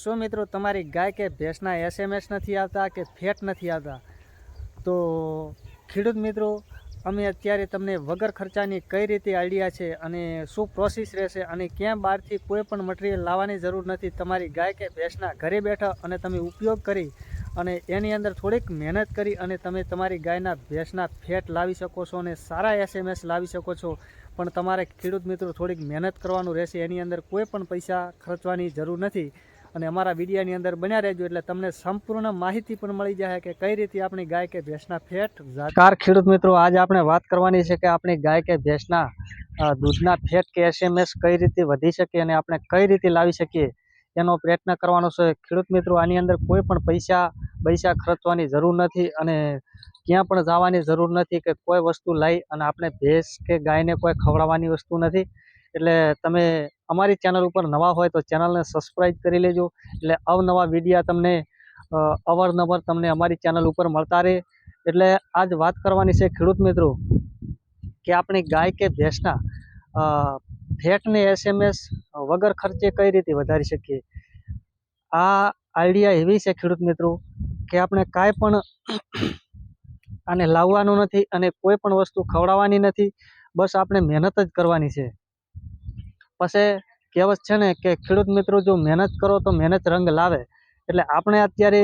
શું મિત્રો તમારી ગાય કે ભેંસના એસએમએસ નથી આવતા કે ફેટ નથી આવતા? તો ખેડૂત મિત્રો, અમે અત્યારે તમને વગર ખર્ચાની કઈ રીતે આઈડિયા છે અને શું પ્રોસેસ રહેશે અને ક્યાં બહારથી કોઈ પણ મટીરિયલ લાવવાની જરૂર નથી. તમારી ગાય કે ભેંસના ઘરે બેઠા અને તમે ઉપયોગ કરી અને એની અંદર થોડીક મહેનત કરી અને તમે તમારી ગાયના ભેંસના ફેટ લાવી શકો છો અને સારા એસએમએસ લાવી શકો છો. પણ તમારે ખેડૂત મિત્રો થોડીક મહેનત કરવાનું રહેશે. એની અંદર કોઈ પણ પૈસા ખર્ચવાની જરૂર નથી. અને અમારા વિડીયોની અંદર બન્યા રહેજો એટલે તમને સંપૂર્ણ માહિતી પણ મળી જાય કે કઈ રીતે આપણી ગાય કે ભેંસના ફેટ. કાર ખેડૂત મિત્રો, આજે આપણે વાત કરવાની છે કે આપણી ગાય કે ભેંસના દૂધના ફેટ કે એસએમએસ કઈ રીતે વધી શકે અને આપણે કઈ રીતે લાવી શકીએ એનો પ્રયત્ન કરવાનો છે. ખેડૂત મિત્રો, આની અંદર કોઈ પણ પૈસા ખર્ચવાની જરૂર નથી અને ક્યાં પણ જવાની જરૂર નથી કે કોઈ વસ્તુ લઈ અને આપણે ભેંસ કે ગાયને કોઈ ખવડાવવાની વસ્તુ નથી. એટલે તમે અમારી ચેનલ ઉપર નવા હોય તો ચેનલને સબસ્ક્રાઈબ કરી લેજો, એટલે અવનવા વિડીયા તમને અવારનવાર તમને અમારી ચેનલ ઉપર મળતા રહે. એટલે આજ વાત કરવાની છે ખેડૂત મિત્રો કે આપણી ગાય કે ભેંસના ફેટને એસએમએસ વગર ખર્ચે કઈ રીતે વધારી શકીએ. આ આઈડિયા એવી છે ખેડૂત મિત્રો કે આપણે કાંઈ પણ આને લાવવાનું નથી અને કોઈ પણ વસ્તુ ખવડાવવાની નથી. બસ આપણે મહેનત જ કરવાની છે. પછી કહેવત છે ને કે ખેડૂત મિત્રો, જો મહેનત કરો તો મહેનત રંગ લાવે. એટલે આપણે અત્યારે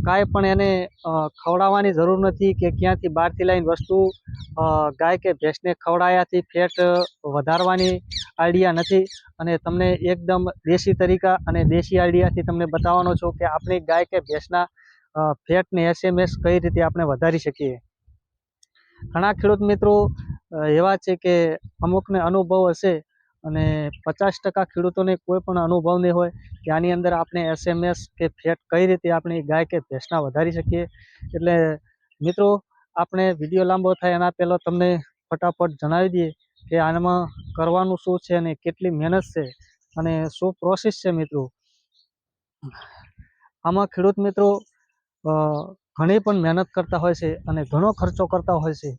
કાંઈ પણ એને ખવડાવવાની જરૂર નથી કે ક્યાંથી બહારથી લાવીને વસ્તુ ગાય કે ભેંસને ખવડાવ્યાથી ફેટ વધારવાની આઈડિયા નથી. અને તમને એકદમ દેશી તરીકા અને દેશી આઈડિયાથી તમને બતાવવાનો છું કે આપણી ગાય કે ભેંસના ફેટને એસએમએસ કઈ રીતે આપણે વધારી શકીએ. ઘણા ખેડૂત મિત્રો એવા છે કે અમુકને અનુભવ હશે અને 50% ખેડૂતોને કોઈ પણ અનુભવ નહીં હોય કે આની અંદર આપણે એસએમએસ કે ફેટ કઈ રીતે આપણી ગાય કે ભેંસના વધારી શકીએ. એટલે મિત્રો, આપણે વિડીયો લાંબો થાય એના પહેલાં તમને ફટાફટ જણાવી દઈએ કે આમાં કરવાનું શું છે અને કેટલી મહેનત છે અને શું પ્રોસેસ છે. મિત્રો, આમાં ખેડૂત મિત્રો ઘણી પણ મહેનત કરતા હોય છે અને ઘણો ખર્ચો કરતા હોય છે.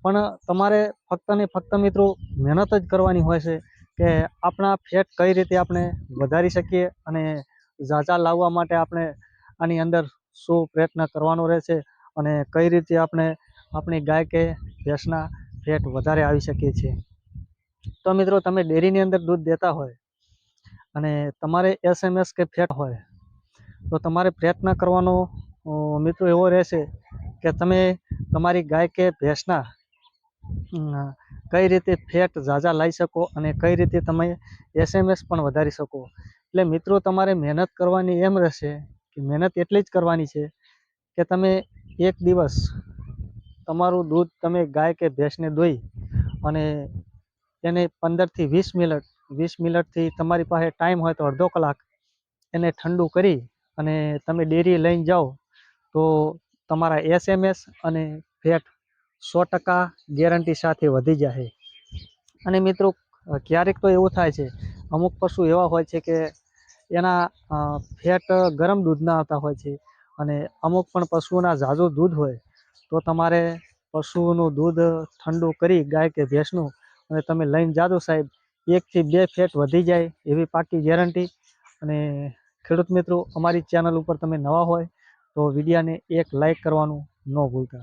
પણ તમારે ફક્ત ને ફક્ત મિત્રો મહેનત જ કરવાની હોય છે કે આપણા ફેટ કઈ રીતે આપણે વધારી શકીએ અને ઝાઝા લાવવા માટે આપણે આની અંદર શું પ્રયત્ન કરવાનો રહેશે અને કઈ રીતે આપણે આપણી ગાય કે ભેંસના ફેટ વધારે આવી શકીએ છીએ. તો મિત્રો, તમે ડેરીની અંદર દૂધ દેતા હોય અને તમારે એસએમએસ કે ફેટ હોય તો તમારે પ્રયત્ન કરવાનો મિત્રો એવો રહેશે કે તમે તમારી ગાય કે ભેંસના કઈ રીતે ફેટ ઝાઝા લાવી શકો અને કઈ રીતે તમે એસએમએસ પણ વધારી શકો. એટલે મિત્રો, તમારે મહેનત કરવાની એમ રહેશે કે મહેનત એટલી જ કરવાની છે કે તમે એક દિવસ તમારું દૂધ તમે ગાય કે ભેંસને દોઈ અને એને 15 થી 20 મિનિટથી તમારી પાસે ટાઈમ હોય તો અડધો કલાક એને ઠંડુ કરી અને તમે ડેરી લઈને જાઓ તો તમારા એસએમએસ અને ફેટ 100% ગેરંટી સાથે વધી જાય. અને મિત્રો, ક્યારેક તો એવું થાય છે, અમુક પશુ એવા હોય છે કે એના ફેટ ગરમ દૂધના આવતા હોય છે અને અમુક પણ પશુઓના ઝાઝું દૂધ હોય તો તમારે પશુનું દૂધ ઠંડુ કરી ગાય કે ભેંસનું અને તમે લઈને જાજો સાહેબ, 1 થી 2 ફેટ વધી જાય એવી પાકી ગેરંટી. અને ખેડૂત મિત્રો, અમારી ચેનલ ઉપર તમે નવા હોય તો વિડીયાને એક લાઈક કરવાનું ન ભૂલતા.